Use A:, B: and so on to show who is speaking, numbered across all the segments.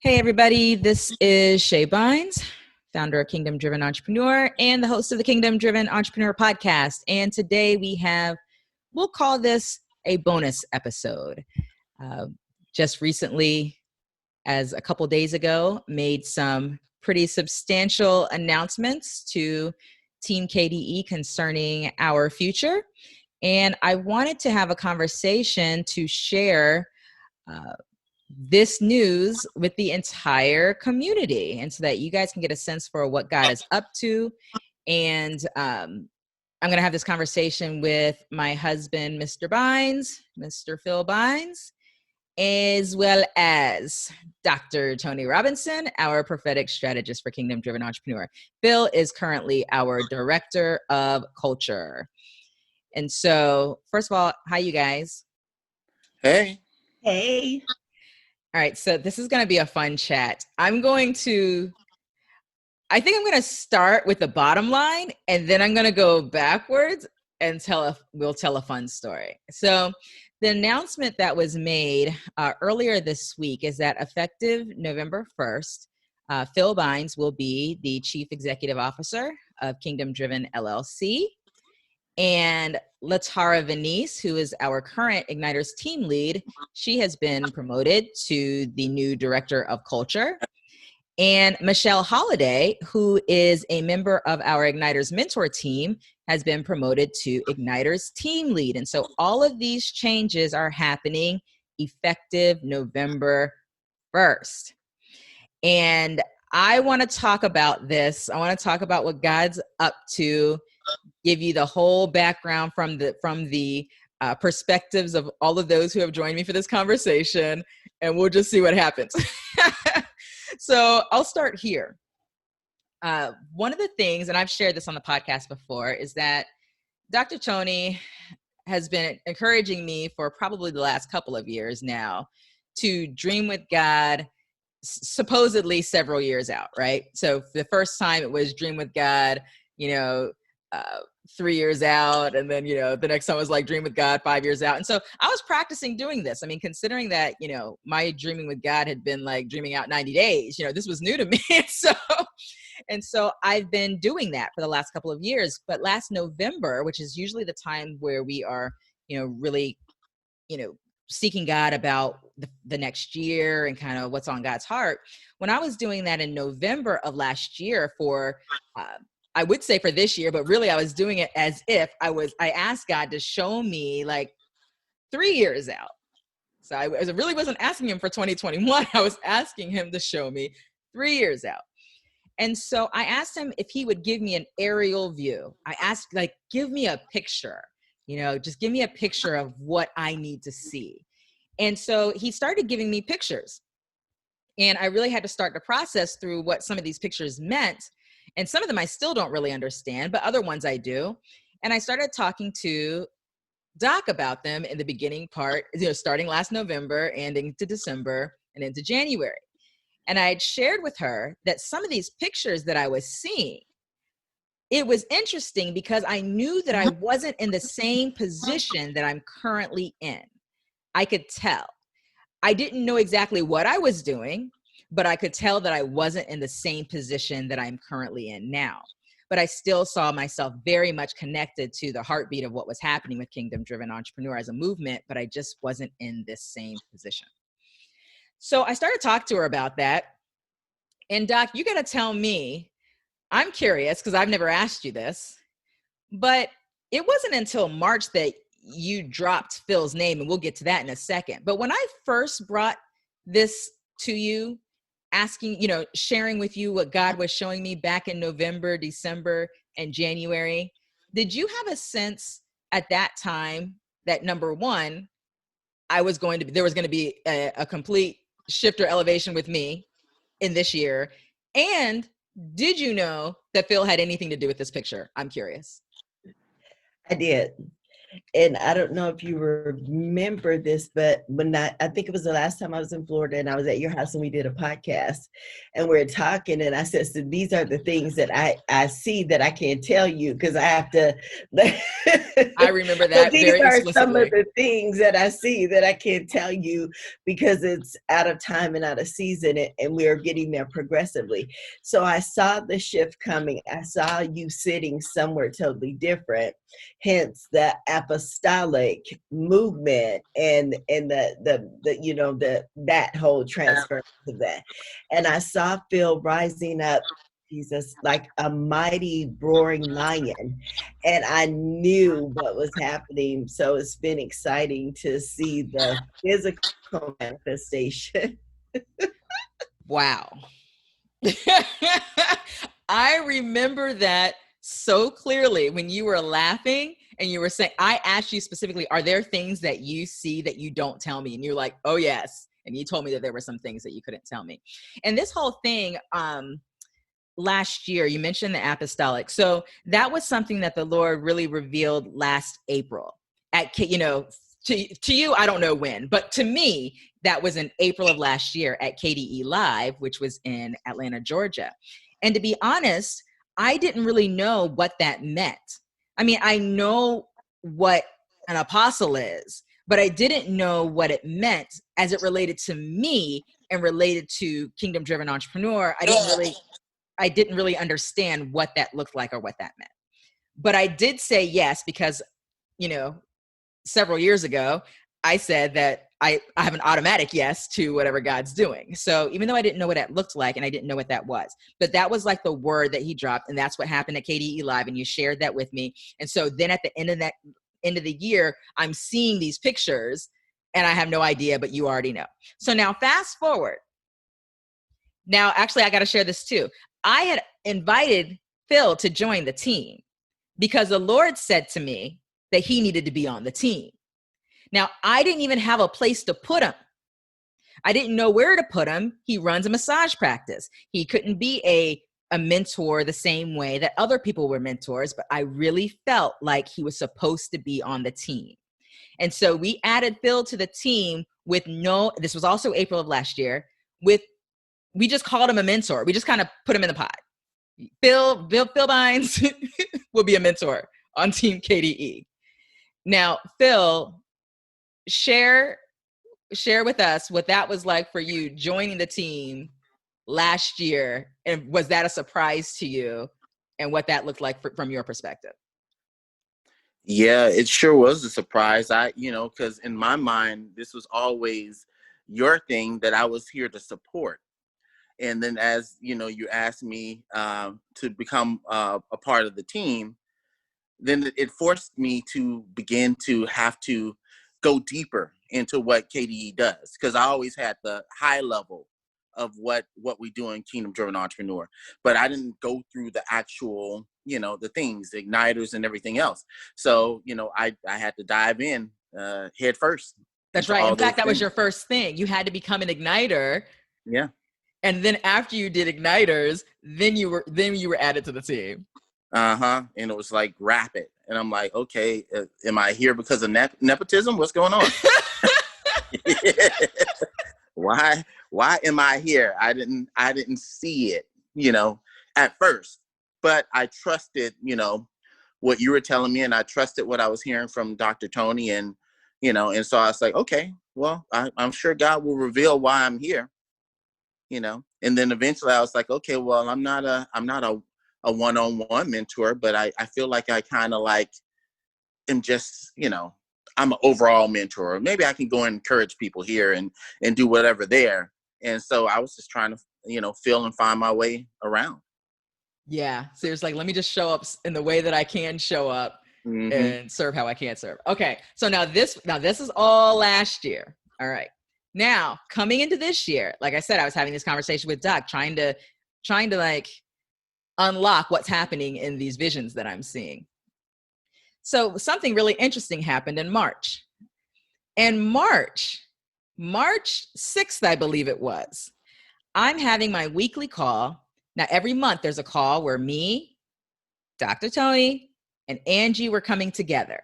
A: Hey everybody, this is Shae Bynes, founder of Kingdom Driven Entrepreneur and the host of the Kingdom Driven Entrepreneur podcast. And today we'll call this a bonus episode. Just recently, as a couple days ago, made some pretty substantial announcements to Team KDE concerning our future. And I wanted to have a conversation to share this news with the entire community, and so that you guys can get a sense for what God is up to. And I'm going to have this conversation with my husband, Mr. Bynes, Mr. Phil Bynes, as well as Dr. Tony Robinson, our prophetic strategist for Kingdom Driven Entrepreneur. Phil is currently our director of culture. And so, first of all, hi, you guys.
B: Hey.
C: Hey.
A: All right, so this is going to be a fun chat. I think I'm going to start with the bottom line, and then I'm going to go backwards and we'll tell a fun story. So the announcement that was made earlier this week is that effective November 1st, Phil Bynes will be the Chief Executive Officer of Kingdom Driven LLC. And Latara Venice, who is our current Igniters team lead, she has been promoted to the new Director of Culture. And Michelle Holiday, who is a member of our Igniters mentor team, has been promoted to Igniters team lead. And so all of these changes are happening effective November 1st. And I want to talk about this. I want to talk about what God's up to, give you the whole background from the perspectives of all of those who have joined me for this conversation, and we'll just see what happens. So I'll start here. One of the things, and I've shared this on the podcast before, is that Dr. Tony has been encouraging me for probably the last couple of years now to dream with God, supposedly several years out, right? So the first time it was dream with God, 3 years out. And then, the next time was like dream with God 5 years out. And so I was practicing doing this. I mean, considering that, my dreaming with God had been like dreaming out 90 days, this was new to me. And so I've been doing that for the last couple of years. But last November, which is usually the time where we are, really, seeking God about the next year and kind of what's on God's heart. When I was doing that in November of last year for, I would say for this year, but really I was doing it as if I asked God to show me like 3 years out. So I really wasn't asking him for 2021. I was asking him to show me 3 years out. And so I asked him if he would give me an aerial view. I asked, give me a picture, just give me a picture of what I need to see. And so he started giving me pictures. And I really had to start the process through what some of these pictures meant. And some of them I still don't really understand, but other ones I do. And I started talking to Doc about them in the beginning part, starting last November and into December and into January. And I had shared with her that some of these pictures that I was seeing, it was interesting because I knew that I wasn't in the same position that I'm currently in. I could tell. I didn't know exactly what I was doing, but I could tell that I wasn't in the same position that I'm currently in now. But I still saw myself very much connected to the heartbeat of what was happening with Kingdom Driven Entrepreneur as a movement, but I just wasn't in this same position. So I started talking to her about that. And Doc, you got to tell me, I'm curious because I've never asked you this, but it wasn't until March that you dropped Phil's name, and we'll get to that in a second. But when I first brought this to you, asking, sharing with you what God was showing me back in November, December, and January, did you have a sense at that time that, number one, there was going to be a complete shift or elevation with me in this year? And did you know that Phil had anything to do with this picture? I'm curious.
C: I did.
B: And I don't know if you remember this, but when I think it was the last time I was in Florida and I was at your house and we did a podcast and we are talking and I said, so these are the things that I see that I can't tell you because I have to.
A: I remember
B: So
A: that
B: these
A: very
B: are some of
A: explicitly.
B: the things that I see that I can't tell you because it's out of time and out of season, and we are getting there progressively. So I saw the shift coming. I saw you sitting somewhere totally different, hence the apostolic movement and the you know that whole transference of that. And I saw Phil rising up, Jesus, like a mighty roaring lion. And I knew what was happening. So it's been exciting to see the physical manifestation.
A: Wow. I remember that so clearly when you were laughing and you were saying, I asked you specifically, are there things that you see that you don't tell me? And you're like, oh, yes. And you told me that there were some things that you couldn't tell me. And this whole thing, last year, you mentioned the apostolic. So that was something that the Lord really revealed last April to you, I don't know when, but to me, that was in April of last year at KDE Live, which was in Atlanta, Georgia. And to be honest, I didn't really know what that meant. I mean, I know what an apostle is, but I didn't know what it meant as it related to me and related to Kingdom Driven Entrepreneur. I didn't really understand what that looked like or what that meant. But I did say yes because, several years ago, I said that I have an automatic yes to whatever God's doing. So even though I didn't know what that looked like and I didn't know what that was, but that was like the word that he dropped. And that's what happened at KDE Live. And you shared that with me. And so then at the end of the year, I'm seeing these pictures and I have no idea, but you already know. So now fast forward. Now, actually, I got to share this too. I had invited Phil to join the team because the Lord said to me that he needed to be on the team. Now, I didn't even have a place to put him. I didn't know where to put him. He runs a massage practice. He couldn't be a mentor the same way that other people were mentors, but I really felt like he was supposed to be on the team. And so we added Phil to the team this was also April of last year, we just called him a mentor. We just kind of put him in the pot. Phil Bynes will be a mentor on Team KDE. Now, Phil, share with us what that was like for you joining the team last year. And was that a surprise to you and what that looked like from your perspective?
C: Yeah, it sure was a surprise. Because in my mind, this was always your thing that I was here to support. And then as, you asked me to become a part of the team, then it forced me to begin to have to go deeper into what KDE does. Because I always had the high level of what we do in Kingdom Driven Entrepreneur. But I didn't go through the actual, the things, the igniters and everything else. So, I had to dive in head first.
A: That's right. In fact, that was your first thing. You had to become an igniter.
C: Yeah.
A: And then after you did igniters, then you were added to the team.
C: And it was like rapid. And I'm like, okay, am I here because of nepotism? What's going on? Why am I here? I didn't see it, at first, but I trusted, what you were telling me, and I trusted what I was hearing from Dr. Tony, and and so I was like, okay, well, I'm sure God will reveal why I'm here. And then eventually I was like, okay, well, I'm not a one-on-one mentor, but I feel like I kind of like am just, I'm an overall mentor. Maybe I can go and encourage people here and do whatever there. And so I was just trying to, feel and find my way around.
A: Yeah. So it's like, let me just show up in the way that I can show up and serve how I can serve. Okay. So now this is all last year. All right. Now, coming into this year, like I said, I was having this conversation with Doc, trying to like unlock what's happening in these visions that I'm seeing. So something really interesting happened in March. And March 6th, I believe it was, I'm having my weekly call. Now, every month there's a call where me, Dr. Tony, and Angie were coming together.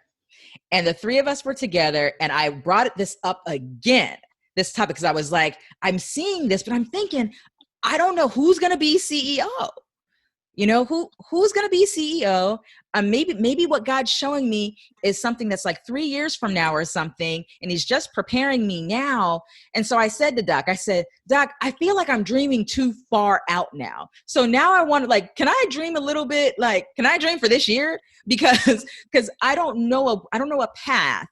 A: And the three of us were together, and I brought this up again, this topic, because I was like, I'm seeing this, but I'm thinking, I don't know who's going to be CEO. You know, who's going to be CEO? Maybe what God's showing me is something that's like 3 years from now or something, and he's just preparing me now. And so I said to Doc, Doc, I feel like I'm dreaming too far out now. So now I want to, like, can I dream a little bit? Like, can I dream for this year? Because I don't know a path,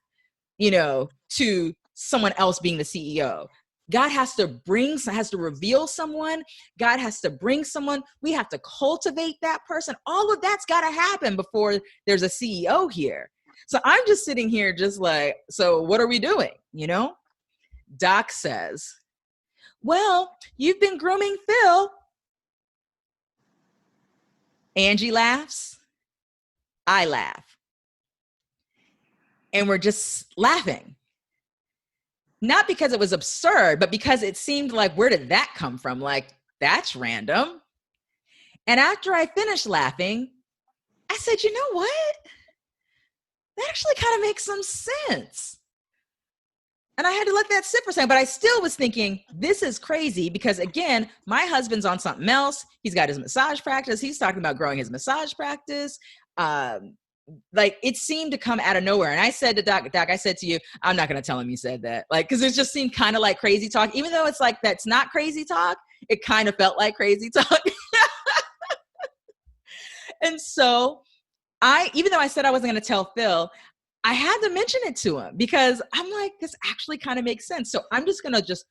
A: you know, to someone else being the CEO. God has to reveal someone. God has to bring someone. We have to cultivate that person. All of that's got to happen before there's a CEO here. So I'm just sitting here just like, so what are we doing? You know, Doc says, well, you've been grooming Phil. Angie laughs. I laugh. And we're just laughing. Not because it was absurd, but because it seemed like, where did that come from? Like, that's random. And after I finished laughing, I said, you know what? That actually kind of makes some sense. And I had to let that sit for a second, but I still was thinking, this is crazy because, again, my husband's on something else. He's got his massage practice. He's talking about growing his massage practice. Like, it seemed to come out of nowhere. And I said to Doc, I said to you, I'm not going to tell him you said that. Like, because it just seemed kind of like crazy talk. Even though it's like, that's not crazy talk, it kind of felt like crazy talk. And so even though I said I wasn't going to tell Phil, I had to mention it to him because I'm like, this actually kind of makes sense. So I'm just going to just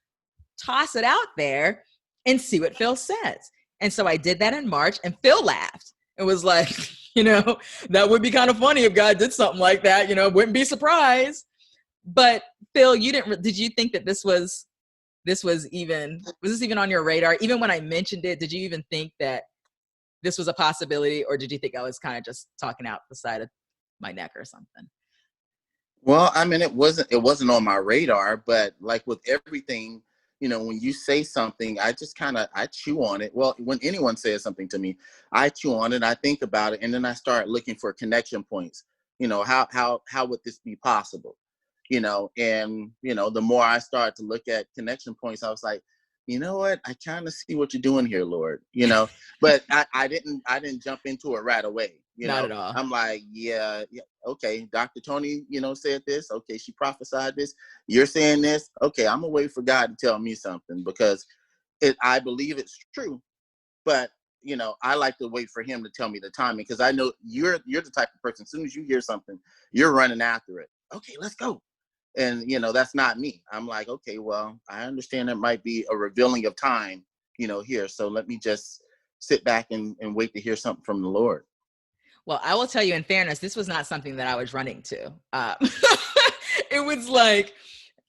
A: toss it out there and see what Phil says. And so I did that in March, and Phil laughed. It was like, you know, that would be kind of funny if God did something like that, you know, wouldn't be surprised. But Phil, did you think that this was even on your radar? Even when I mentioned it, did you even think that this was a possibility, or did you think I was kind of just talking out the side of my neck or something?
C: Well, I mean, it wasn't on my radar, but like with everything, you know, when you say something, I chew on it. Well, when anyone says something to me, I chew on it, I think about it, and then I start looking for connection points. You know, how would this be possible? You know, and, you know, the more I start to look at connection points, I was like, you know what? I kind of see what you're doing here, Lord, you know, but I didn't jump into it right away.
A: Not at all.
C: I'm like, yeah, okay. Dr. Tony, you know, said this. Okay. She prophesied this. You're saying this. Okay. I'm gonna wait for God to tell me something because I believe it's true, but you know, I like to wait for him to tell me the timing because I know you're the type of person, as soon as you hear something, you're running after it. Okay, let's go. And, you know, that's not me. I'm like, okay, well, I understand there might be a revealing of time, you know, here. So let me just sit back and wait to hear something from the Lord.
A: Well, I will tell you, in fairness, this was not something that I was running to. It was like,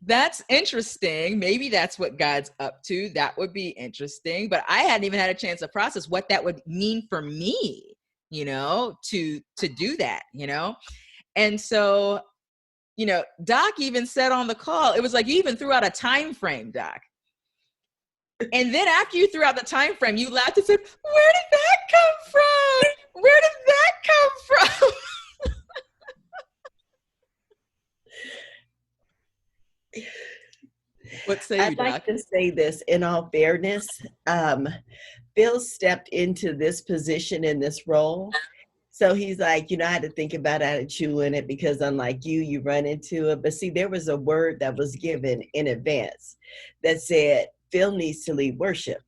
A: that's interesting. Maybe that's what God's up to. That would be interesting. But I hadn't even had a chance to process what that would mean for me, you know, to do that, you know. And so, you know, Doc even said on the call, it was like you even threw out a time frame, Doc. And then after you threw out the time frame, you laughed and said, where did that come from? Where did that come from? What say you,
B: I'd like
A: Doc?
B: to say this in all fairness. Bill stepped into this position in this role. So he's like, you know, I had to think about it, I had to chew in it because unlike you run into it. But see, there was a word that was given in advance that said, Phil needs to lead worship.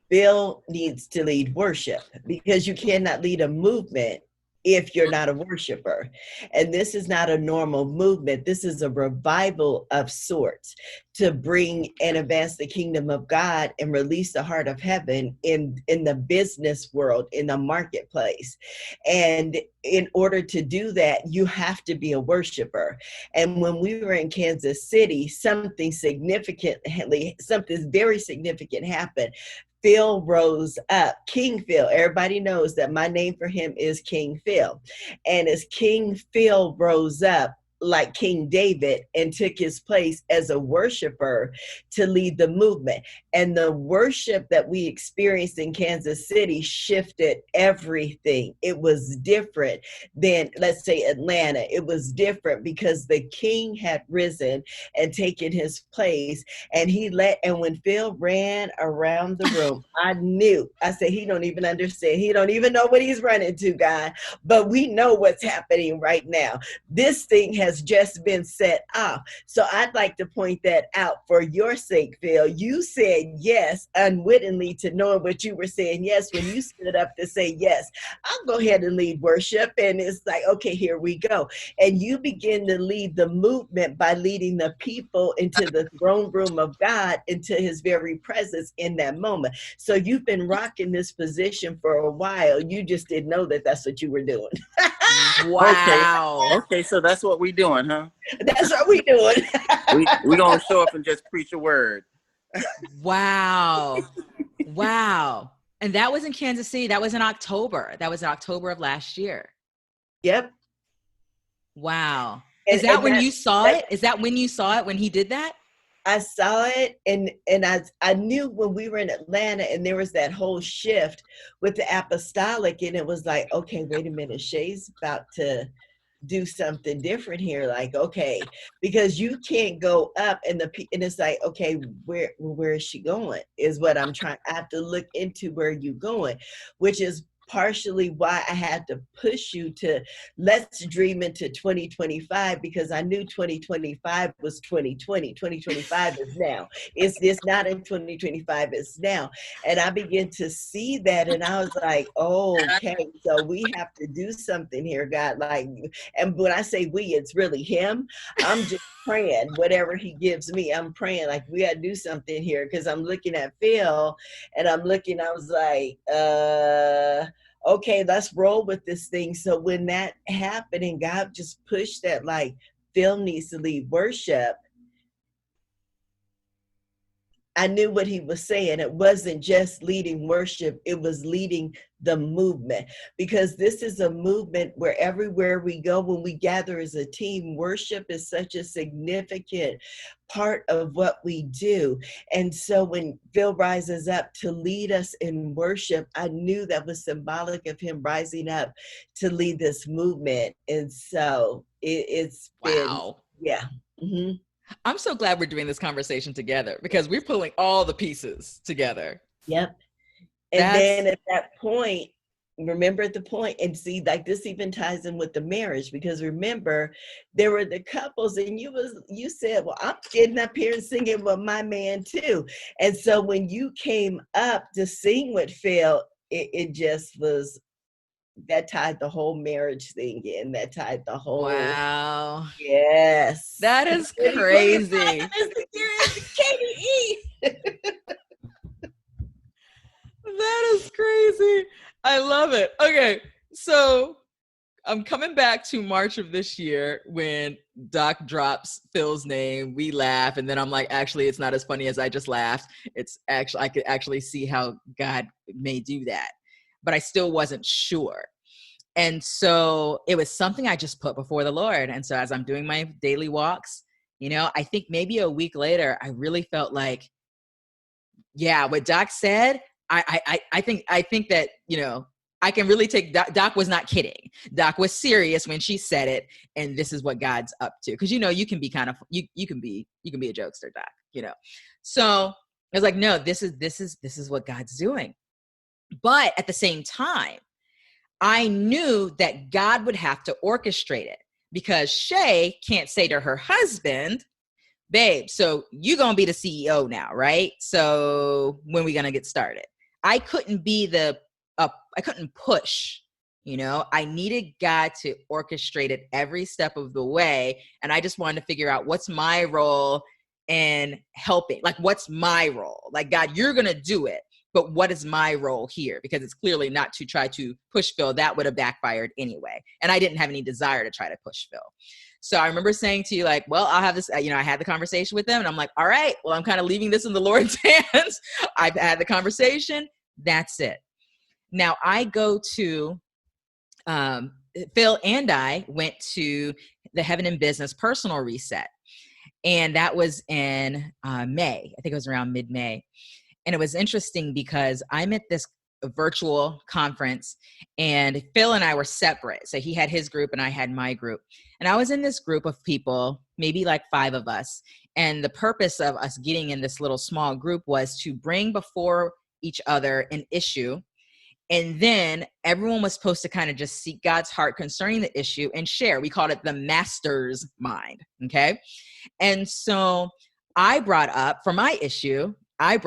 B: Bill needs to lead worship because you cannot lead a movement if you're not a worshiper. And this is not a normal movement. This is a revival of sorts to bring and advance the kingdom of God and release the heart of heaven in the business world, in the marketplace. And in order to do that, you have to be a worshiper. And when we were in Kansas City, something very significant happened. Phil rose up, King Phil. Everybody knows that my name for him is King Phil. And as King Phil rose up, like King David and took his place as a worshiper to lead the movement. And the worship that we experienced in Kansas City shifted everything. It was different than, let's say, Atlanta. It was different because the king had risen and taken his place. And and when Phil ran around the room, I knew, I said, he don't even understand. He don't even know what he's running to, God. But we know what's happening right now. This thing has just been set off. So I'd like to point that out for your sake, Phil. You said yes unwittingly to knowing what you were saying yes when you stood up to say yes. I'll go ahead and lead worship. And it's like, okay, here we go. And you begin to lead the movement by leading the people into the throne room of God, into his very presence in that moment. So you've been rocking this position for a while. You just didn't know that that's what you were doing.
A: Wow.
C: Okay, so that's what we doing, huh?
B: That's what we doing.
C: we gonna show up and just preach a word.
A: Wow. Wow. And that was in Kansas City. That was in October. That was in October of last year.
B: Yep.
A: Wow. Is that when you saw it? Is that when you saw it, when he did that?
B: I saw it, and I knew when we were in Atlanta and there was that whole shift with the apostolic, and it was like, okay, wait a minute, Shae's about to do something different here. Like, okay, because you can't go up and it's like, okay, where is she going? Is what I'm trying. I have to look into where you're going, which is partially why I had to push you to let's dream into 2025, because I knew 2025 was 2020. 2025 is now. It's not in 2025, it's now. And I began to see that, and I was like, oh, okay, so we have to do something here, God. Like, and when I say we, it's really him. I'm just praying whatever he gives me. I'm praying like we got to do something here, because I'm looking at Phil and I was like, okay, let's roll with this thing. So when that happened and God just pushed that, like, Phil needs to lead worship, I knew what he was saying. It wasn't just leading worship, it was leading the movement, because this is a movement where everywhere we go, when we gather as a team, worship is such a significant part of what we do. And so when Phil rises up to lead us in worship, I knew that was symbolic of him rising up to lead this movement. And so it's been, yeah. Mm-hmm.
A: I'm so glad we're doing this conversation together, because we're pulling all the pieces together.
B: Yep. And then at that point, remember at the point, and see, like this even ties in with the marriage, because remember, there were the couples, and you said, well, I'm getting up here and singing with my man too. And so when you came up to sing with Phil, it just was, that tied the whole marriage thing in. That tied the whole.
A: Wow.
B: Yes.
A: That is crazy.
B: KDE.
A: That is crazy. I love it. Okay. So I'm coming back to March of this year when Doc drops Phil's name. We laugh. And then I'm like, actually, it's not as funny as I just laughed. It's actually, I could actually see how God may do that. But I still wasn't sure. And so it was something I just put before the Lord. And so as I'm doing my daily walks, I think maybe a week later, I really felt like, yeah, what Doc said, I think that, I can really take Doc was not kidding. Doc was serious when she said it. And this is what God's up to. Cause you can be kind of, you can be a jokester, Doc, So I was like, no, this is what God's doing. But at the same time, I knew that God would have to orchestrate it, because Shae can't say to her husband, babe, so you're going to be the CEO now, right? So when are we going to get started? I couldn't be I couldn't push, I needed God to orchestrate it every step of the way. And I just wanted to figure out what's my role in helping. Like, what's my role? Like, God, you're going to do it. But what is my role here? Because it's clearly not to try to push Phil. That would have backfired anyway. And I didn't have any desire to try to push Phil. So I remember saying to you, like, well, I'll have this, I had the conversation with them, and I'm like, all right, well, I'm kind of leaving this in the Lord's hands. I've had the conversation. That's it. Now I go to Phil and I went to the Heaven in Business personal reset. And that was in May. I think it was around mid-May. And it was interesting because I'm at this virtual conference and Phil and I were separate. So he had his group and I had my group. And I was in this group of people, maybe like 5 of us. And the purpose of us getting in this little small group was to bring before each other an issue. And then everyone was supposed to kind of just seek God's heart concerning the issue and share. We called it the master's mind. Okay. And so I brought up, for my issue, I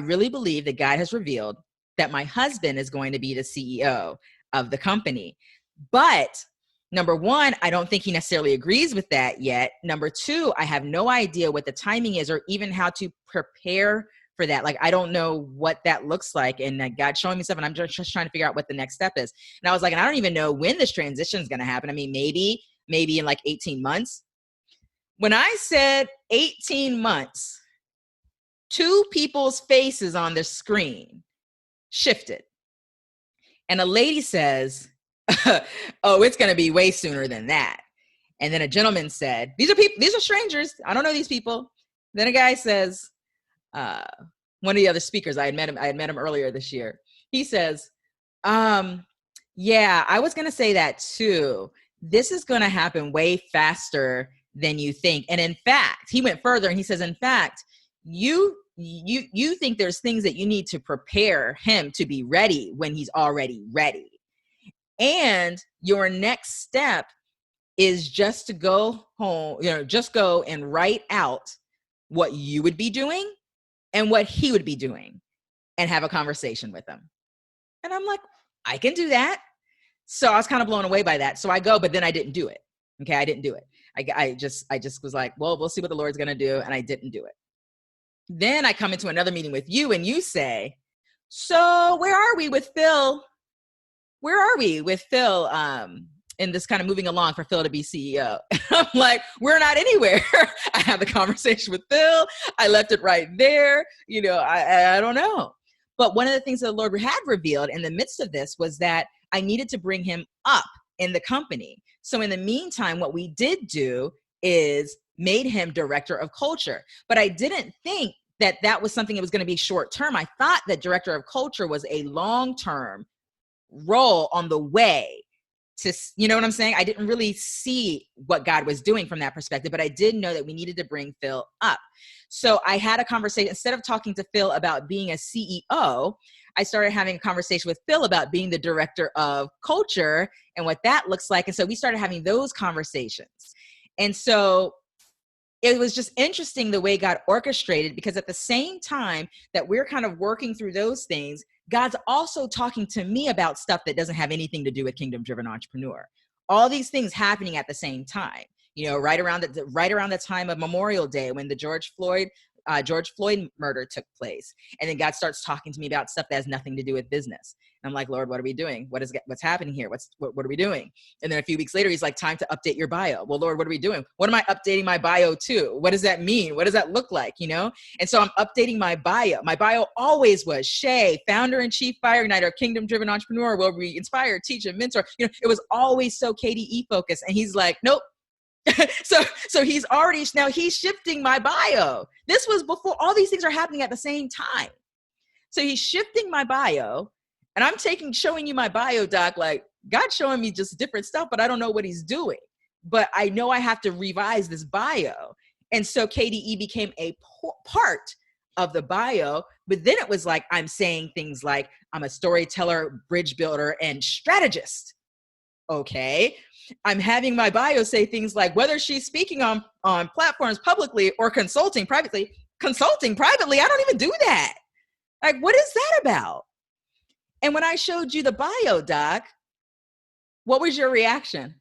A: really believe that God has revealed that my husband is going to be the CEO of the company. But number one, I don't think he necessarily agrees with that yet. Number two, I have no idea what the timing is or even how to prepare for that. Like, I don't know what that looks like. And God's showing me stuff and I'm just trying to figure out what the next step is. And I was like, and I don't even know when this transition is going to happen. I mean, maybe in like 18 months. When I said 18 months, 2 people's faces on the screen shifted. And a lady says, oh, it's going to be way sooner than that. And then a gentleman said, these are strangers. I don't know these people. Then a guy says, one of the other speakers, I had met him earlier this year. He says, yeah, I was going to say that too. This is going to happen way faster than you think. And in fact, he went further and he says, in fact, you think there's things that you need to prepare him to be ready when he's already ready. And your next step is just to go home, just go and write out what you would be doing and what he would be doing and have a conversation with him. And I'm like, I can do that. So I was kind of blown away by that. So I go, but then I didn't do it. Okay. I didn't do it. I just was like, well, we'll see what the Lord's going to do. And I didn't do it. Then I come into another meeting with you and you say, so where are we with Phil? In this kind of moving along for Phil to be CEO? I'm like, we're not anywhere. I had the conversation with Phil. I left it right there. I don't know. But one of the things that the Lord had revealed in the midst of this was that I needed to bring him up in the company. So in the meantime, what we did do is made him director of culture. But I didn't think that was something that was going to be short term. I thought that director of culture was a long-term role on the way to, you know what I'm saying? I didn't really see what God was doing from that perspective, but I did know that we needed to bring Phil up. So I had a conversation, instead of talking to Phil about being a CEO, I started having a conversation with Phil about being the director of culture and what that looks like. And so we started having those conversations. And so it was just interesting the way God orchestrated, because at the same time that we're kind of working through those things, God's also talking to me about stuff that doesn't have anything to do with Kingdom Driven Entrepreneur. All these things happening at the same time, right around the time of Memorial Day when the George Floyd murder took place. And then God starts talking to me about stuff that has nothing to do with business. And I'm like, Lord, what are we doing? What's happening here? What are we doing? And then a few weeks later, he's like, time to update your bio. Well, Lord, what are we doing? What am I updating my bio to? What does that mean? What does that look like? And so I'm updating my bio. My bio always was Shae, founder and chief Fire Igniter, Kingdom Driven Entrepreneur, where we inspire, teach, and mentor. It was always so KDE focused. And he's like, nope. So he's shifting my bio. This was before all these things are happening at the same time. So he's shifting my bio, and I'm showing you my bio, Doc, like God's showing me just different stuff, but I don't know what he's doing. But I know I have to revise this bio. And so KDE became a part of the bio. But then it was like, I'm saying things like, I'm a storyteller, bridge builder, and strategist. Okay. I'm having my bio say things like whether she's speaking on platforms publicly or consulting privately. I don't even do that. Like, what is that about? And when I showed you the bio, Doc, what was your reaction?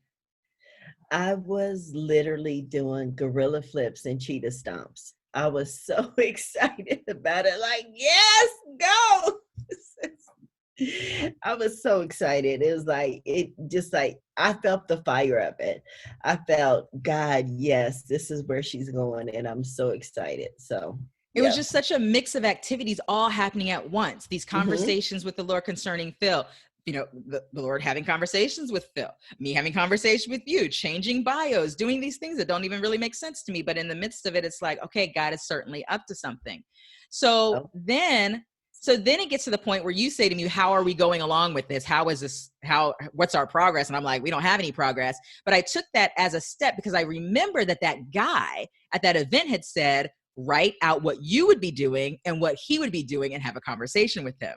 B: I was literally doing gorilla flips and cheetah stomps. I was so excited about it. Like, yes, go. I was so excited. It was like, I felt the fire of it. I felt, God, yes, this is where she's going. And I'm so excited. So
A: it was just such a mix of activities all happening at once. These conversations with the Lord concerning Phil, the Lord having conversations with Phil, me having conversation with you, changing bios, doing these things that don't even really make sense to me. But in the midst of it, it's like, okay, God is certainly up to something. So then it gets to the point where you say to me, how are we going along with this? What's our progress? And I'm like, we don't have any progress. But I took that as a step because I remember that guy at that event had said, write out what you would be doing and what he would be doing and have a conversation with him.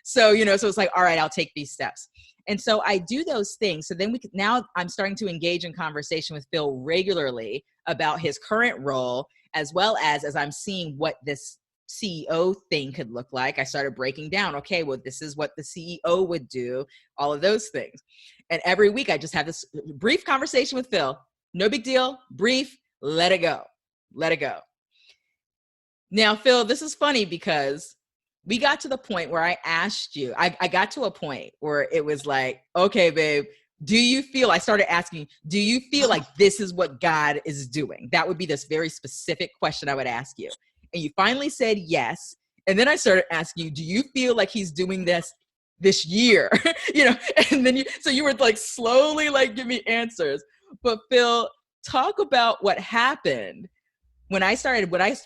A: So, so it's like, all right, I'll take these steps. And so I do those things. So then now I'm starting to engage in conversation with Phil regularly about his current role, as well as I'm seeing what this CEO thing could look like. I started breaking down, okay, well, this is what the CEO would do, all of those things. And every week I just have this brief conversation with Phil. No big deal, brief, let it go. Now, Phil, this is funny because we got to the point where I asked you, I got to a point where it was like, okay, babe, I started asking, do you feel like this is what God is doing? That would be this very specific question I would ask you. And you finally said yes. And then I started asking you, do you feel like he's doing this year? And then you were like slowly like give me answers. But Phil, talk about what happened when I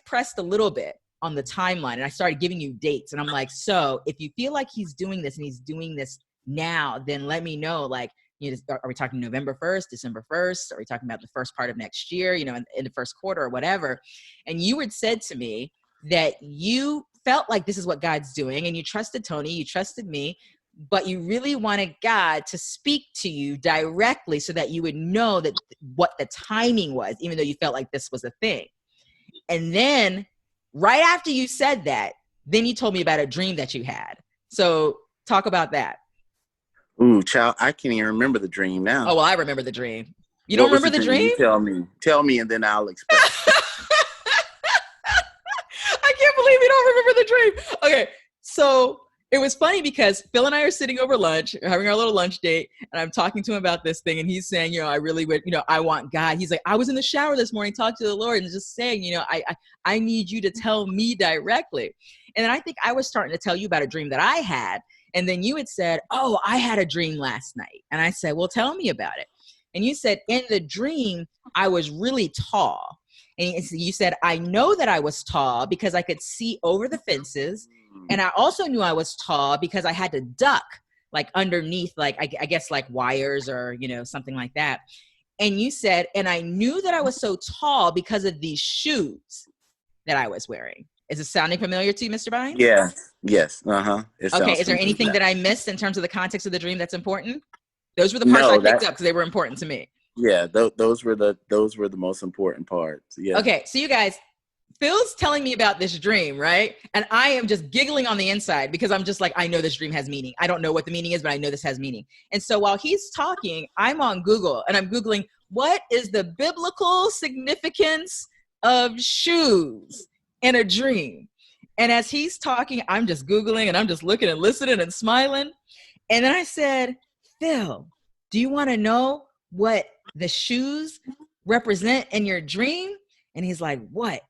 A: pressed a little bit on the timeline and I started giving you dates. And I'm like, so if you feel like he's doing this and he's doing this now, then let me know, like, are we talking November 1st, December 1st? Are we talking about the first part of next year, in the first quarter or whatever? And you had said to me that you felt like this is what God's doing and you trusted Tony, you trusted me, but you really wanted God to speak to you directly so that you would know that what the timing was, even though you felt like this was a thing. And then right after you said that, then you told me about a dream that you had. So talk about that.
C: Ooh, child, I can't even remember the dream now.
A: Oh, well, I remember the dream. You don't remember the dream?
C: You tell me and then I'll explain.
A: I can't believe you don't remember the dream. Okay, so it was funny because Phil and I are sitting over lunch, having our little lunch date, and I'm talking to him about this thing, and he's saying, I really would, I want God. He's like, I was in the shower this morning talking to the Lord and just saying, I need you to tell me directly. And then I think I was starting to tell you about a dream that I had, and then you had said, oh, I had a dream last night. And I said, well, tell me about it. And you said, in the dream, I was really tall. And you said, I know that I was tall because I could see over the fences. And I also knew I was tall because I had to duck like underneath, like, I guess like wires or, something like that. And you said, and I knew that I was so tall because of these shoes that I was wearing. Is it sounding familiar to you, Mr. Bynes?
C: Yeah. Yes. Uh-huh.
A: Okay. Is there anything that I missed in terms of the context of the dream that's important? Those were the parts I picked up because they were important to me.
C: Yeah. Those were the most important parts. Yeah.
A: Okay. So you guys, Phil's telling me about this dream, right? And I am just giggling on the inside because I'm just like, I know this dream has meaning. I don't know what the meaning is, but I know this has meaning. And so while he's talking, I'm on Google and I'm Googling, what is the biblical significance of shoes in a dream? And as he's talking, I'm just Googling and I'm just looking and listening and smiling. And then I said, Phil, do you want to know what the shoes represent in your dream? And he's like, what?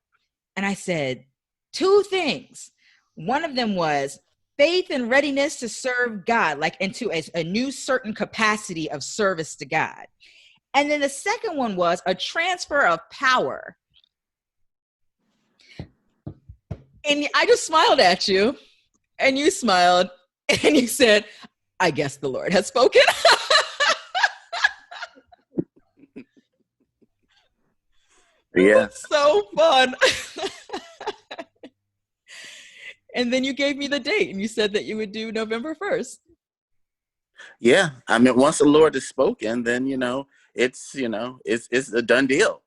A: And I said, two things. One of them was faith and readiness to serve God, like into a new certain capacity of service to God. And then the second one was a transfer of power. And I just smiled at you and you smiled and you said, I guess the Lord has spoken.
C: Yeah.
A: It was so fun. And then you gave me the date and you said that you would do November 1st.
C: Yeah. I mean, once the Lord has spoken, then, it's a done deal.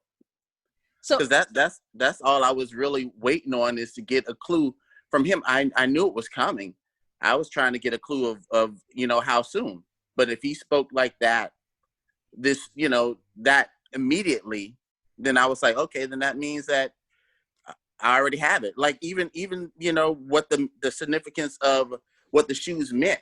C: So because that's all I was really waiting on, is to get a clue from him. I knew it was coming. I was trying to get a clue of how soon. But if he spoke like that, that immediately, then I was like, okay, then that means that I already have it. Like even what the significance of what the shoes meant.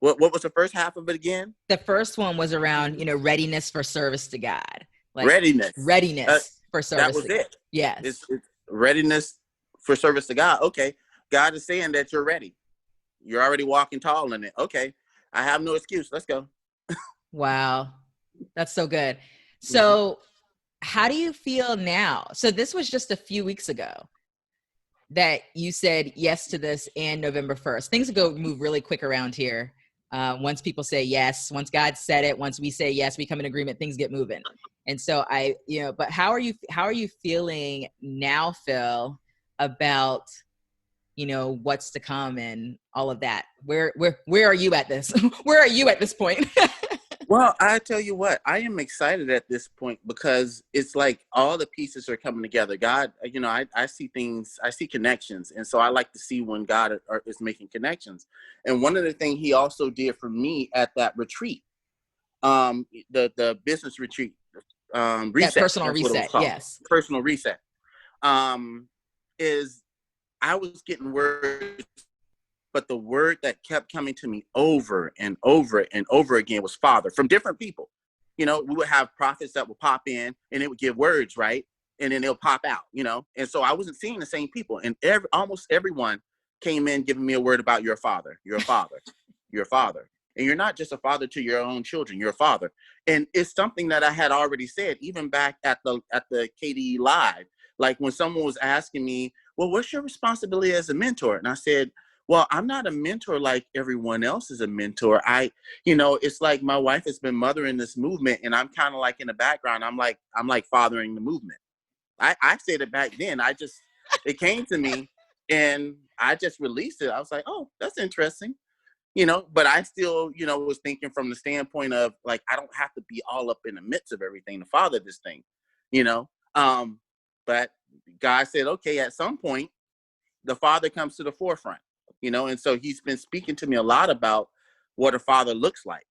C: What was the first half of it again?
A: The first one was around readiness for service to God. Like
C: readiness
A: for service.
C: That was it.
A: Yes.
C: It's readiness for service to God. Okay, God is saying that you're ready. You're already walking tall in it. Okay. I have no excuse. Let's go.
A: Wow. That's so good.
C: Mhm.
A: So how do you feel now? So this was just a few weeks ago that you said yes to this and November 1st. Things move really quick around here. Once people say yes, once God said it, once we say yes, we come in agreement, things get moving. And so but how are you feeling now, Phil, about, what's to come and all of that? Where are you at this? Where are you at this point?
C: Well, I tell you what, I am excited at this point because it's like all the pieces are coming together. God, I see things, I see connections. And so I like to see when God is making connections. And one of the things he also did for me at that retreat, the business retreat,
A: That
C: reset,
A: personal
C: that's what it was
A: reset.
C: called,
A: Yes.
C: personal reset, is I was getting words, but the word that kept coming to me over and over and over again was Father from different people. We would have prophets that would pop in and it would give words, right? And then they'll pop out, And so I wasn't seeing the same people. And almost everyone came in giving me a word about your father, your father, your father. And you're not just a father to your own children, you're a father. And it's something that I had already said, even back at the KDE Live. Like when someone was asking me, well, what's your responsibility as a mentor? And I said, well, I'm not a mentor like everyone else is a mentor. It's like my wife has been mothering this movement and I'm kind of like in the background. I'm like fathering the movement. I said it back then. It came to me and I just released it. I was like, oh, that's interesting. But I still, was thinking from the standpoint of like, I don't have to be all up in the midst of everything to father this thing, you know? But God said, okay, at some point, the father comes to the forefront, and so he's been speaking to me a lot about what a father looks like.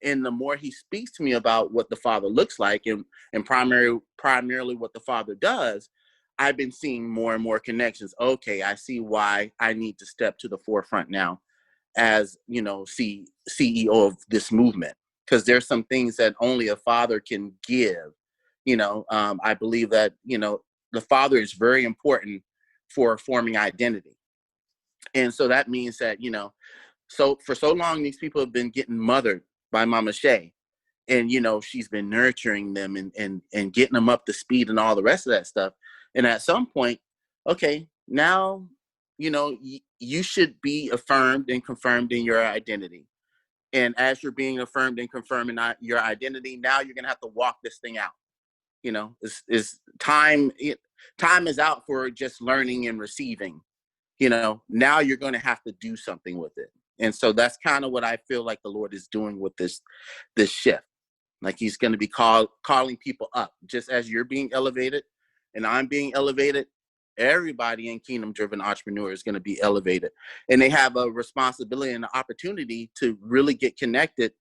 C: And the more he speaks to me about what the father looks like and primarily what the father does, I've been seeing more and more connections. Okay, I see why I need to step to the forefront now as, CEO of this movement, because there's some things that only a father can give. I believe that, the father is very important for forming identity. And so that means that, so for so long, these people have been getting mothered by Mama Shae. And, she's been nurturing them and getting them up to speed and all the rest of that stuff. And at some point, okay, now, you should be affirmed and confirmed in your identity. And as you're being affirmed and confirmed in your identity, now you're going to have to walk this thing out. It's time. Time is out for just learning and receiving. Now you're going to have to do something with it. And so that's kind of what I feel like the Lord is doing with this shift. Like he's going to be calling people up, just as you're being elevated and I'm being elevated. Everybody in Kingdom Driven Entrepreneur is going to be elevated, and they have a responsibility and an opportunity to really get connected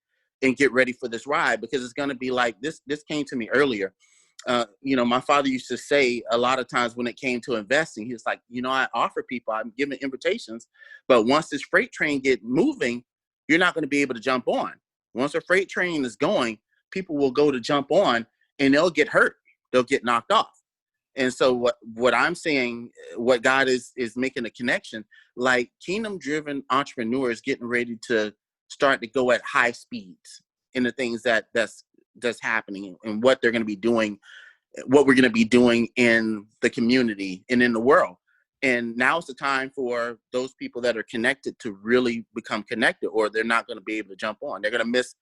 C: and get ready for this ride, because it's going to be like this. This came to me earlier. My father used to say a lot of times when it came to investing, he was like, I offer people, I'm giving invitations, but once this freight train get moving, you're not going to be able to jump on. Once a freight train is going, people will go to jump on and they'll get hurt. They'll get knocked off. And so what I'm saying, what God is making a connection, like Kingdom Driven Entrepreneurs getting ready to start to go at high speeds in the things that's happening and what they're going to be doing, what we're going to be doing in the community and in the world. And now's the time for those people that are connected to really become connected, or they're not going to be able to jump on. They're going to miss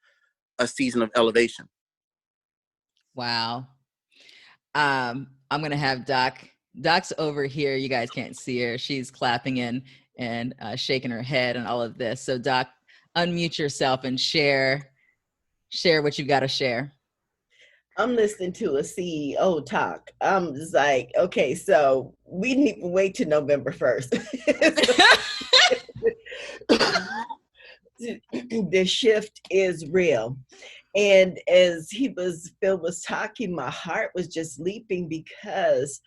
C: a season of elevation.
A: Wow. I'm going to have Doc's over here. You guys can't see her. She's clapping and shaking her head and all of this. So Doc, unmute yourself and share what you got to share.
B: I'm listening to a CEO talk. I'm just like, okay, so we need to wait till November 1st. The shift is real. And as Phil was talking, my heart was just leaping, because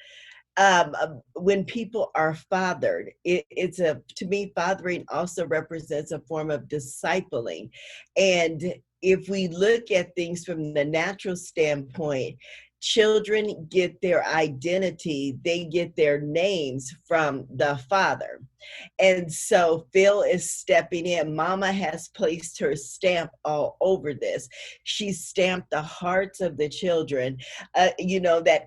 B: when people are fathered, to me, fathering also represents a form of discipling. And if we look at things from the natural standpoint, children get their identity, they get their names from the father. And so Phil is stepping in. Mama has placed her stamp all over this. She stamped the hearts of the children, that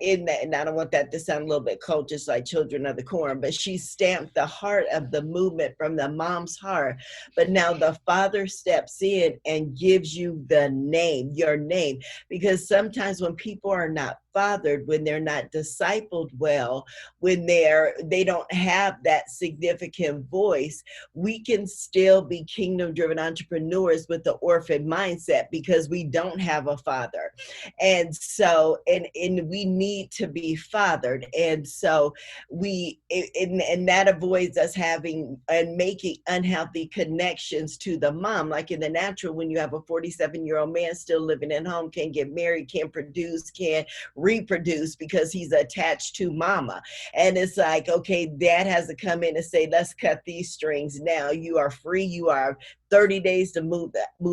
B: in that, and I don't want that to sound a little bit cold, just like Children of the Corn, but she stamped the heart of the movement from the mom's heart. But now the father steps in and gives you the name, your name, because sometimes when people are not fathered, when they're not discipled well, when they don't have that significant voice, we can still be kingdom driven entrepreneurs with the orphan mindset because we don't have a father. And so, and we need to be fathered. And so and that avoids us having and making unhealthy connections to the mom. Like in the natural, when you have a 47-year-old man still living at home, can't get married, can't produce, can't reproduce because he's attached to mama. And it's like, okay, dad has to come in and say, let's cut these strings now. You are free. You are 30 days to move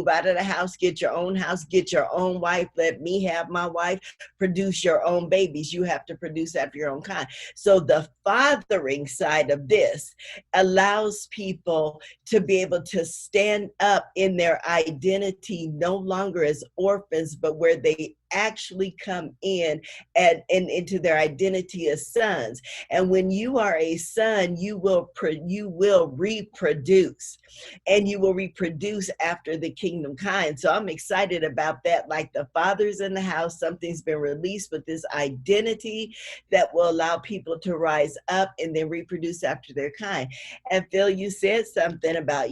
B: out of the house, get your own house, get your own wife. Let me have my wife. Produce your own babies. You have to produce after your own kind. So the fathering side of this allows people to be able to stand up in their identity, no longer as orphans, but where they actually come in and into their identity as sons. And when you are a son, you will reproduce, and you will reproduce after the kingdom kind. So I'm excited about that. Like the father's in the house, something's been released with this identity that will allow people to rise up and then reproduce after their kind. And Phil, you said something about,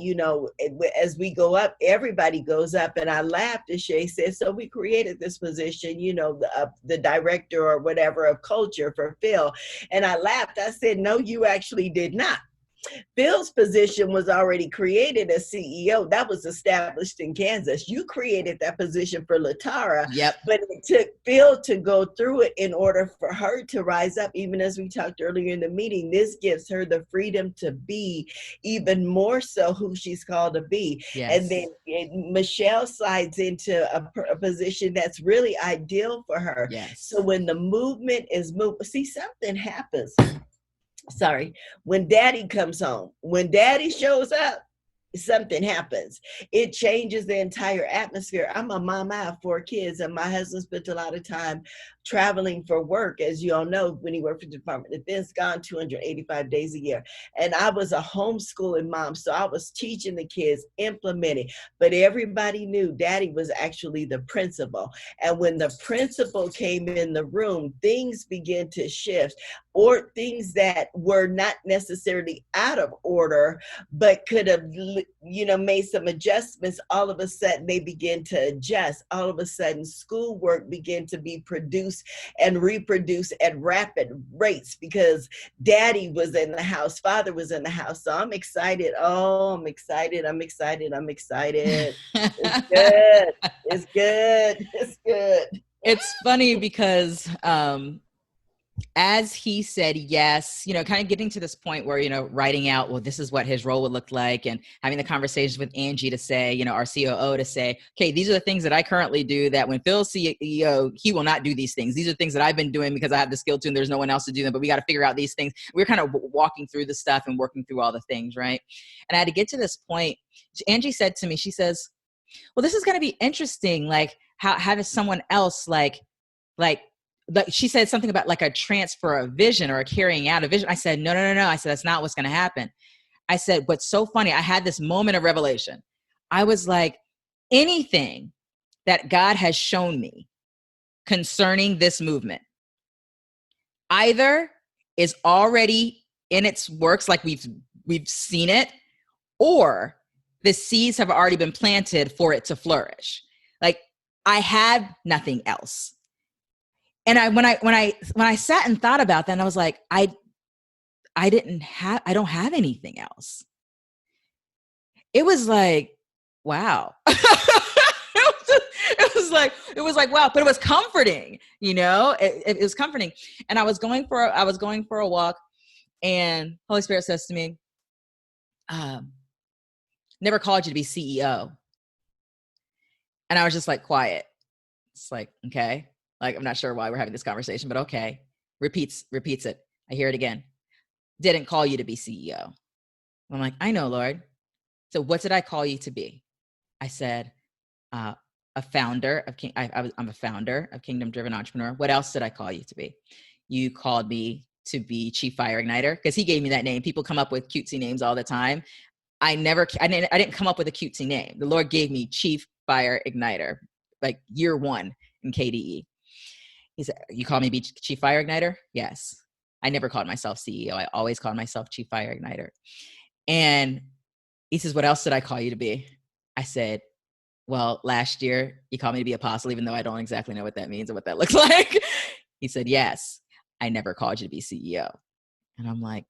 B: as we go up, everybody goes up. And I laughed as Shae said, so we created this position, the director or whatever of culture for Phil. And I laughed. I said, no, you actually did not. Phil's position was already created as CEO. That was established in Kansas. You created that position for Latara.
A: Yep.
B: But it took Phil to go through it in order for her to rise up. Even as we talked earlier in the meeting, this gives her the freedom to be even more so who she's called to be.
A: Yes.
B: And then Michelle slides into a position that's really ideal for her.
A: Yes.
B: So when the movement is moved, see, something happens. When daddy comes home, when daddy shows up, something happens. It changes the entire atmosphere. I'm a mom. I have 4 kids, and my husband spent a lot of time traveling for work. As you all know, when he worked for the Department of Defense, gone 285 days a year. And I was a homeschooling mom, so I was teaching the kids, implementing. But everybody knew daddy was actually the principal. And when the principal came in the room, things began to shift, or things that were not necessarily out of order, but could have, made some adjustments. All of a sudden, they begin to adjust. All of a sudden, schoolwork began to be produced and reproduced at rapid rates because daddy was in the house, father was in the house. So I'm excited. Oh, I'm excited. I'm excited. I'm excited. It's good. It's good. It's good.
A: It's funny because as he said yes, kind of getting to this point where, writing out, well, this is what his role would look like, and having the conversations with Angie to say, our COO to say, okay, these are the things that I currently do that when Phil's CEO, he will not do these things. These are things that I've been doing because I have the skill to, and there's no one else to do them, but we got to figure out these things. We're kind of walking through the stuff and working through all the things, right? And I had to get to this point. Angie said to me, she says, well, this is going to be interesting. Like how does someone else like, she said something about like a transfer of vision or a carrying out of vision. I said, no. I said, that's not what's going to happen. I said, what's so funny, I had this moment of revelation. I was like, anything that God has shown me concerning this movement either is already in its works, like we've seen it, or the seeds have already been planted for it to flourish. Like I had nothing else. And when I sat and thought about that, and I was like, I don't have anything else. It was like, wow. It was like, wow, but it was comforting, it was comforting. And I was going for a walk, and Holy Spirit says to me, never called you to be CEO. And I was just like, quiet. It's like, okay. Like, I'm not sure why we're having this conversation, but okay. Repeats it. I hear it again. Didn't call you to be CEO. I'm like, I know, Lord. So what did I call you to be? I said, a founder of I'm a founder of Kingdom Driven Entrepreneur. What else did I call you to be? You called me to be Chief Fire Igniter, because he gave me that name. People come up with cutesy names all the time. I didn't come up with a cutesy name. The Lord gave me Chief Fire Igniter, like year one in KDE. He said, you call me Chief Fire Igniter? Yes. I never called myself CEO. I always called myself Chief Fire Igniter. And he says, what else did I call you to be? I said, well, last year you called me to be apostle, even though I don't exactly know what that means or what that looks like. He said, yes, I never called you to be CEO. And I'm like,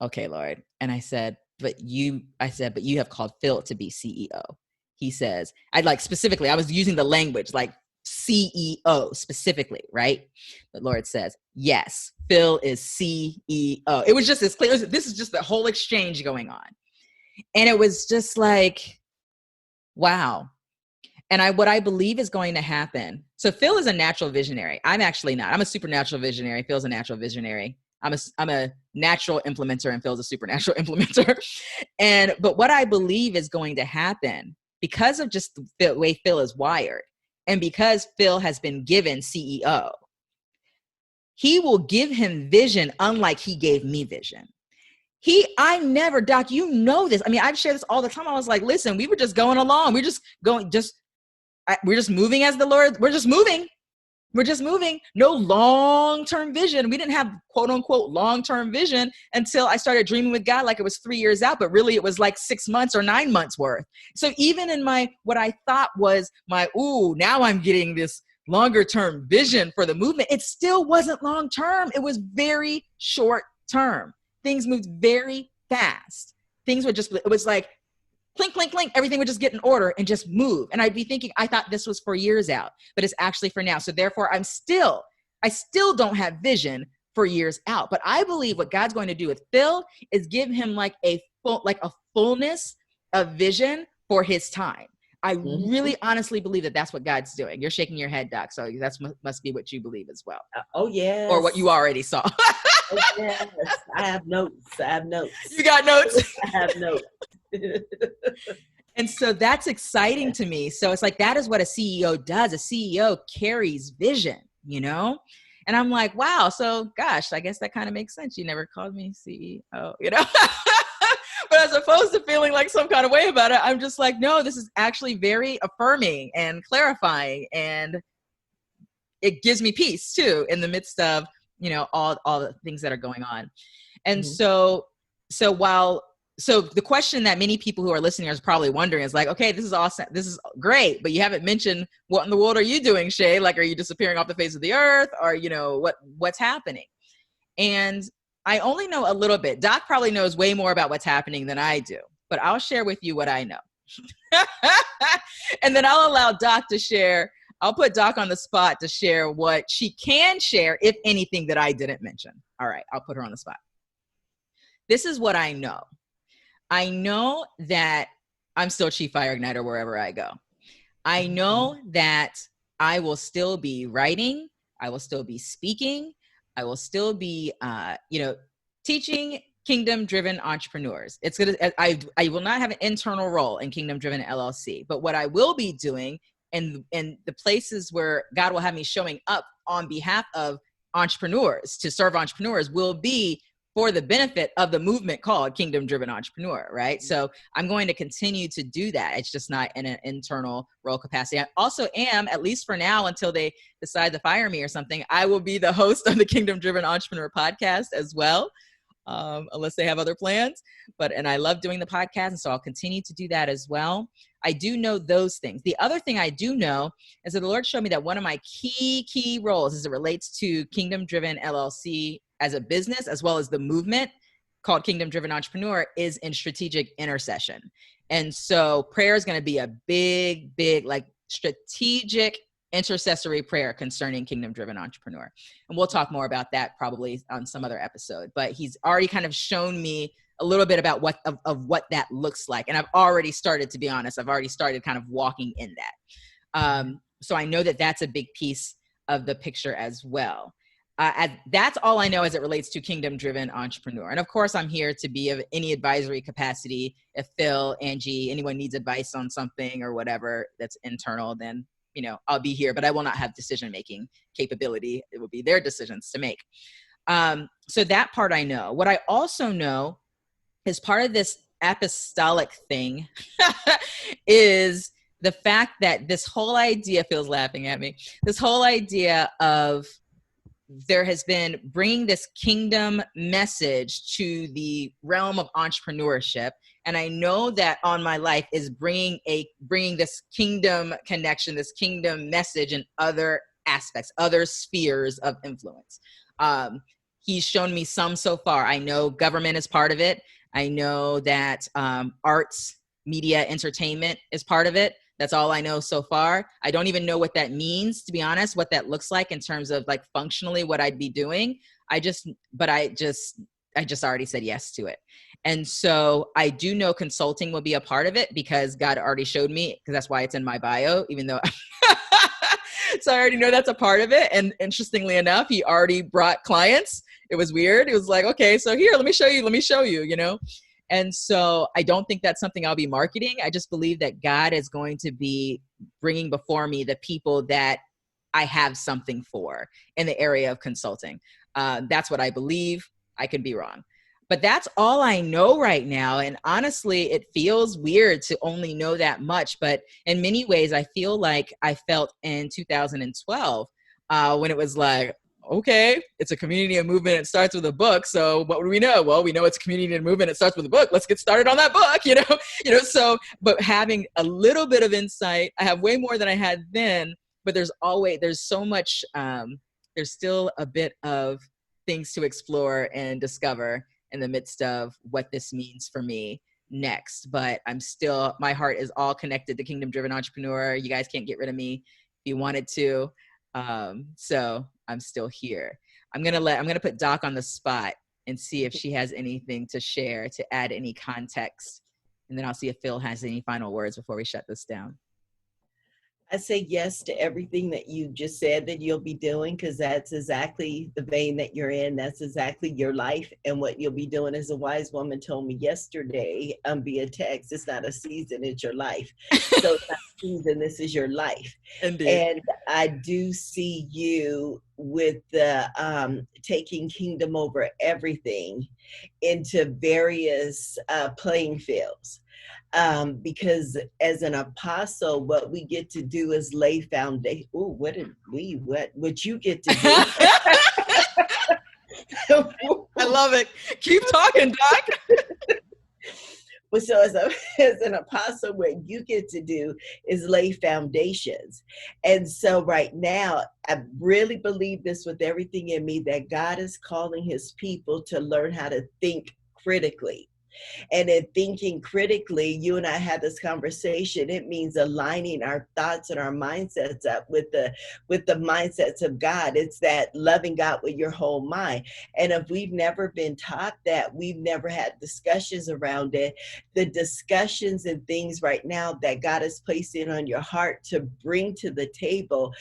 A: okay, Lord. And I said, but you have called Phil to be CEO. He says, I was using the language like CEO specifically, right? The Lord says, yes, Phil is CEO. It was just as clear. This is just the whole exchange going on. And it was just like, wow. And what I believe is going to happen. So Phil is a natural visionary. I'm actually not. I'm a supernatural visionary. Phil's a natural visionary. I'm a natural implementer and Phil's a supernatural implementer. But what I believe is going to happen, because of just the way Phil is wired, and because Phil has been given CEO, he will give him vision unlike he gave me vision. Doc, you know this. I mean, I've shared this all the time. I was like, listen, we were just going along. We're just moving as the Lord. We're just moving. No long-term vision. We didn't have quote unquote long-term vision until I started dreaming with God like it was 3 years out, but really it was like 6 months or 9 months worth. So even in what I thought was now I'm getting this longer term vision for the movement, it still wasn't long-term. It was very short-term. Things moved very fast. It was like, clink, clink, clink, everything would just get in order and just move. And I'd be thinking, I thought this was for years out, but it's actually for now. So therefore I still don't have vision for years out. But I believe what God's going to do with Phil is give him like a fullness of vision for his time. I really honestly believe that that's what God's doing. You're shaking your head, Doc. So that must be what you believe as well.
B: Oh, yes.
A: Or what you already saw.
B: Oh, yes. I have notes.
A: You got notes?
B: I have notes.
A: And so that's exciting to me. So it's like, that is what a CEO does. A CEO carries vision, And I'm like, wow. So gosh, I guess that kind of makes sense. You never called me CEO, But as opposed to feeling like some kind of way about it, I'm just like, no, this is actually very affirming and clarifying. And it gives me peace too, in the midst of, all the things that are going on. And so the question that many people who are listening are probably wondering is like, okay, this is awesome. This is great, but you haven't mentioned what in the world are you doing, Shae? Like, are you disappearing off the face of the earth? Or, what's happening? And I only know a little bit. Doc probably knows way more about what's happening than I do, but I'll share with you what I know. And then I'll allow Doc to share. I'll put Doc on the spot to share what she can share, if anything that I didn't mention. All right, I'll put her on the spot. This is what I know. I know that I'm still Chief Fire Igniter wherever I go. I know that I will still be writing. I will still be speaking. I will still be, teaching kingdom-driven entrepreneurs. I will not have an internal role in Kingdom-Driven LLC, but what I will be doing in the places where God will have me showing up on behalf of entrepreneurs to serve entrepreneurs will be for the benefit of the movement called Kingdom Driven Entrepreneur, right? So I'm going to continue to do that. It's just not in an internal role capacity. I also am, at least for now, until they decide to fire me or something, I will be the host of the Kingdom Driven Entrepreneur podcast as well, unless they have other plans. And I love doing the podcast, and so I'll continue to do that as well. I do know those things. The other thing I do know is that the Lord showed me that one of my key roles as it relates to Kingdom Driven LLC as a business, as well as the movement called Kingdom Driven Entrepreneur, is in strategic intercession. And so prayer is going to be a big, like strategic intercessory prayer concerning Kingdom Driven Entrepreneur. And we'll talk more about that probably on some other episode, but he's already kind of shown me a little bit about what that looks like. And I've already started, to be honest, kind of walking in that. So I know that that's a big piece of the picture as well. That's all I know as it relates to kingdom-driven entrepreneur. And of course, I'm here to be of any advisory capacity. If Phil, Angie, anyone needs advice on something or whatever that's internal, then, I'll be here, but I will not have decision-making capability. It will be their decisions to make. So that part I know. What I also know is part of this apostolic thing is the fact that this whole idea, Phil's laughing at me, this whole idea of there has been bringing this kingdom message to the realm of entrepreneurship. And I know that On My Life is bringing this kingdom connection, this kingdom message in other aspects, other spheres of influence. He's shown me some so far. I know government is part of it. I know that arts, media, entertainment is part of it. That's all I know so far. I don't even know what that means, to be honest, what that looks like in terms of like functionally what I'd be doing. I just already said yes to it. And so I do know consulting will be a part of it because God already showed me, because that's why it's in my bio, even though so I already know that's a part of it. And interestingly enough, he already brought clients. It was weird. It was like, okay, so here, let me show you, And so I don't think that's something I'll be marketing. I just believe that God is going to be bringing before me the people that I have something for in the area of consulting. That's what I believe. I could be wrong. But that's all I know right now. And honestly, it feels weird to only know that much. But in many ways, I feel like I felt in 2012 when it was like, okay, it's a community and movement. It starts with a book. So what do we know? Well, we know it's a community and movement. It starts with a book. Let's get started on that book, so, but having a little bit of insight, I have way more than I had then, but there's so much, there's still a bit of things to explore and discover in the midst of what this means for me next. But my heart is all connected to Kingdom Driven Entrepreneur. You guys can't get rid of me if you wanted to. So I'm still here. I'm going to put Doc on the spot and see if she has anything to share to add any context. And then I'll see if Phil has any final words before we shut this down.
B: I say yes to everything that you just said that you'll be doing, because that's exactly the vein that you're in. That's exactly your life and what you'll be doing. As a wise woman told me yesterday via text, it's not a season, it's your life. So it's not a season, this is your life.
A: Indeed.
B: And I do see you with the taking kingdom over everything into various playing fields. Because as an apostle, what we get to do is lay foundation. Oh, what you get to do?
A: I love it. Keep talking, Doc.
B: Well, so as an apostle, what you get to do is lay foundations. And so right now, I really believe this with everything in me, that God is calling his people to learn how to think critically. And in thinking critically, you and I had this conversation. It means aligning our thoughts and our mindsets up with the mindsets of God. It's that loving God with your whole mind. And if we've never been taught that, we've never had discussions around it, the discussions and things right now that God is placing on your heart to bring to the table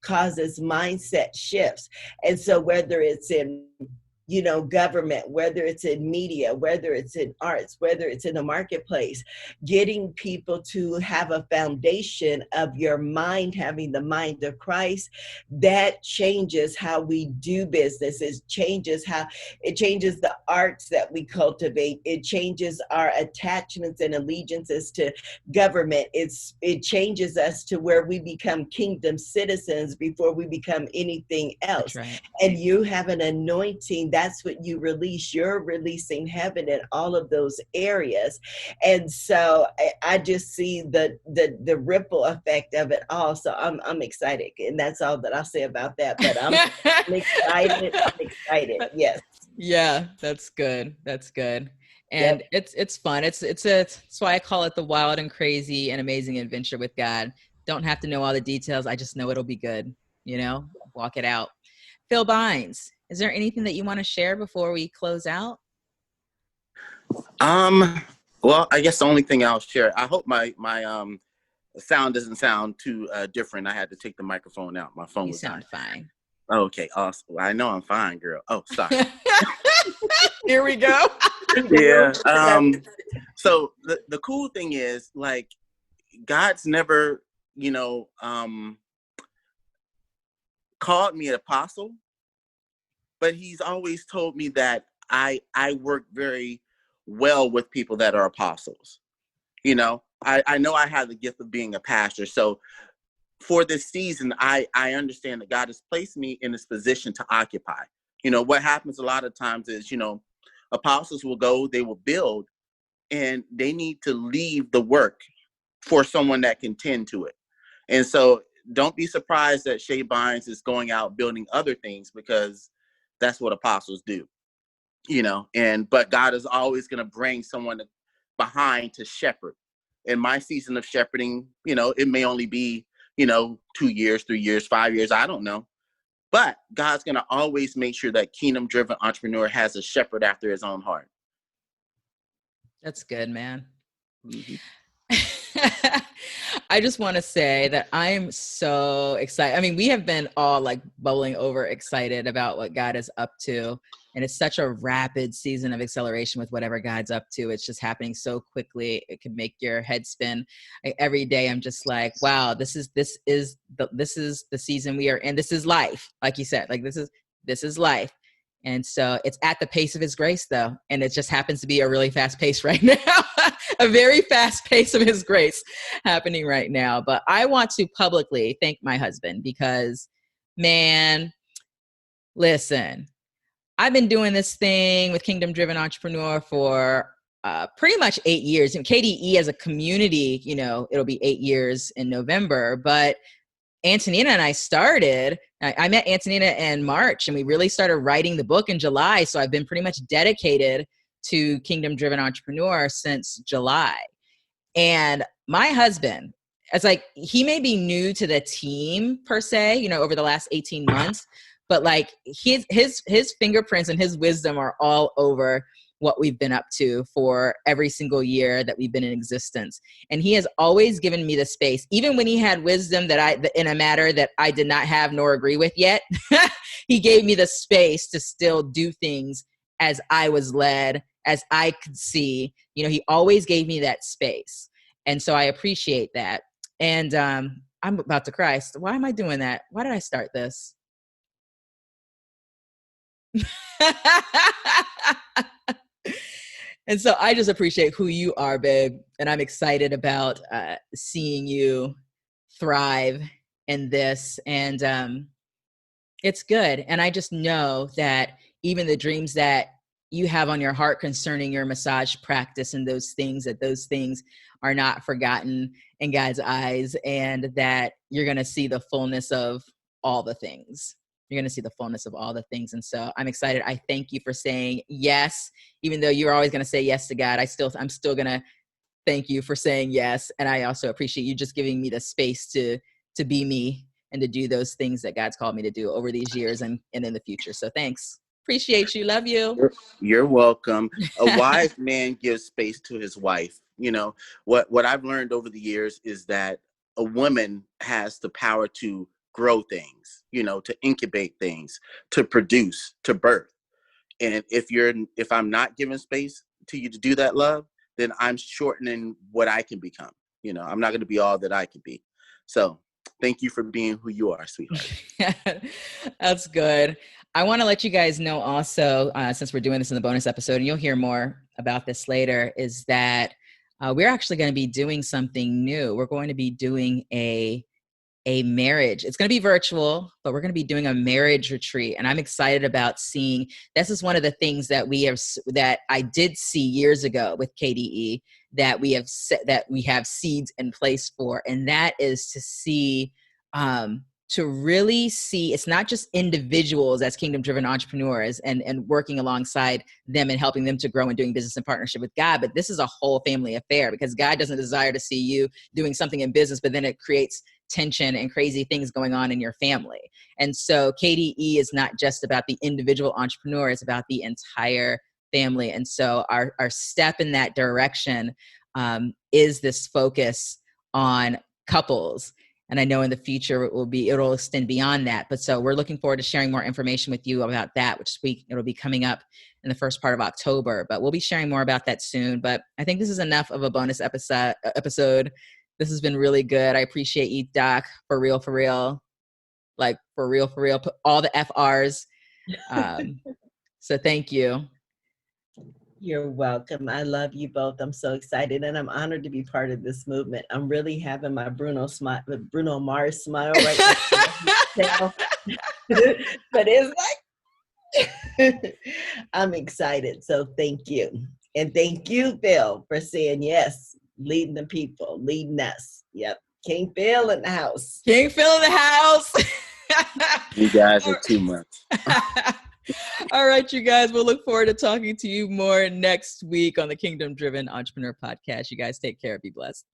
B: causes mindset shifts. And so whether it's in government, whether it's in media, whether it's in arts, whether it's in the marketplace, getting people to have a foundation of your mind, having the mind of Christ, that changes how we do business. It changes the arts that we cultivate. It changes our attachments and allegiances to government. It changes us to where we become kingdom citizens before we become anything else.
A: That's right.
B: And you have an anointing. That's what you release. You're releasing heaven in all of those areas. And so I just see the ripple effect of it all. So I'm excited. And that's all that I'll say about that. But I'm excited. I'm excited. Yes.
A: Yeah, that's good. That's good. And it's fun. It's why I call it the wild and crazy and amazing adventure with God. Don't have to know all the details. I just know it'll be good. Walk it out. Phil Bynes, is there anything that you want to share before we close out?
C: Well, I guess the only thing I'll share, I hope my sound doesn't sound too different. I had to take the microphone out. My phone was
A: sound fine.
C: Okay, awesome. Well, I know I'm fine, girl. Oh, sorry.
A: Here we go.
C: Yeah. So the cool thing is, like, God's never, called me an apostle, but he's always told me that I work very well with people that are apostles. I know I have the gift of being a pastor. So for this season, I understand that God has placed me in this position to occupy. What happens a lot of times is, apostles will go, they will build, and they need to leave the work for someone that can tend to it. And so don't be surprised that Shae Bynes is going out building other things, because that's what apostles do, but God is always going to bring someone behind to shepherd. In my season of shepherding, it may only be, 2 years, 3 years, 5 years, I don't know. But God's going to always make sure that kingdom-driven entrepreneur has a shepherd after his own heart.
A: That's good, man.
C: Mm-hmm.
A: I just want to say that I'm so excited. I mean, we have been all like bubbling over excited about what God is up to. And it's such a rapid season of acceleration with whatever God's up to. It's just happening so quickly. It can make your head spin. Every day I'm just like, wow, this is the season we are in. This is life. Like you said, like this is life. And so it's at the pace of his grace, though. And it just happens to be a really fast pace right now, a very fast pace of his grace happening right now. But I want to publicly thank my husband because, man, listen, I've been doing this thing with Kingdom Driven Entrepreneur for pretty much 8 years. And KDE as a community, it'll be 8 years in November. But Antonina and I started, I met Antonina in March, and we really started writing the book in July. So I've been pretty much dedicated to Kingdom Driven Entrepreneur since July. And my husband, it's like, he may be new to the team per se, over the last 18 months, but like his fingerprints and his wisdom are all over what we've been up to for every single year that we've been in existence. And he has always given me the space, even when he had wisdom in a matter that I did not have nor agree with yet, he gave me the space to still do things as I was led, as I could see. He always gave me that space. And so I appreciate that. And I'm about to cry. So why am I doing that? Why did I start this? And so I just appreciate who you are, babe. And I'm excited about seeing you thrive in this. And it's good. And I just know that even the dreams that you have on your heart concerning your massage practice and those things are not forgotten in God's eyes, and that you're going to see the fullness of all the things. You're going to see the fullness of all the things. And so I'm excited. I thank you for saying yes, even though you're always going to say yes to God. I'm still going to thank you for saying yes. And I also appreciate you just giving me the space to be me and to do those things that God's called me to do over these years and in the future. So thanks. Appreciate you. Love you.
C: You're welcome. A wise man gives space to his wife. What I've learned over the years is that a woman has the power to grow things, to incubate things, to produce, to birth. And if I'm not giving space to you to do that, love, then I'm shortening what I can become. I'm not going to be all that I can be. So thank you for being who you are, sweetheart.
A: That's good. I want to let you guys know also, since we're doing this in the bonus episode, and you'll hear more about this later, is that we're actually going to be doing something new. We're going to be doing a marriage. It's going to be virtual, but we're going to be doing a marriage retreat. And I'm excited about seeing, this is one of the things that I did see years ago with KDE that we have seeds in place for. And that is to see, to really see, it's not just individuals as kingdom-driven entrepreneurs and working alongside them and helping them to grow and doing business in partnership with God, but this is a whole family affair, because God doesn't desire to see you doing something in business, but then it creates tension and crazy things going on in your family. And so KDE is not just about the individual entrepreneur, it's about the entire family. And so our step in that direction is this focus on couples And I know in the future it'll extend beyond that. But so we're looking forward to sharing more information with you about that, it'll be coming up in the first part of October. But we'll be sharing more about that soon. But I think this is enough of a bonus episode. This has been really good. I appreciate you, Doc, for real. Like for real, put all the FRs. So thank you.
B: You're welcome. I love you both. I'm so excited, and I'm honored to be part of this movement. I'm really having my Bruno Mars smile right now. But it's like, I'm excited. So thank you. And thank you, Phil, for saying yes, leading the people, leading us. Yep. King Phil in the house.
A: King Phil in the house.
C: You guys are too much.
A: All right, you guys. We'll look forward to talking to you more next week on the Kingdom Driven Entrepreneur Podcast. You guys take care. Be blessed.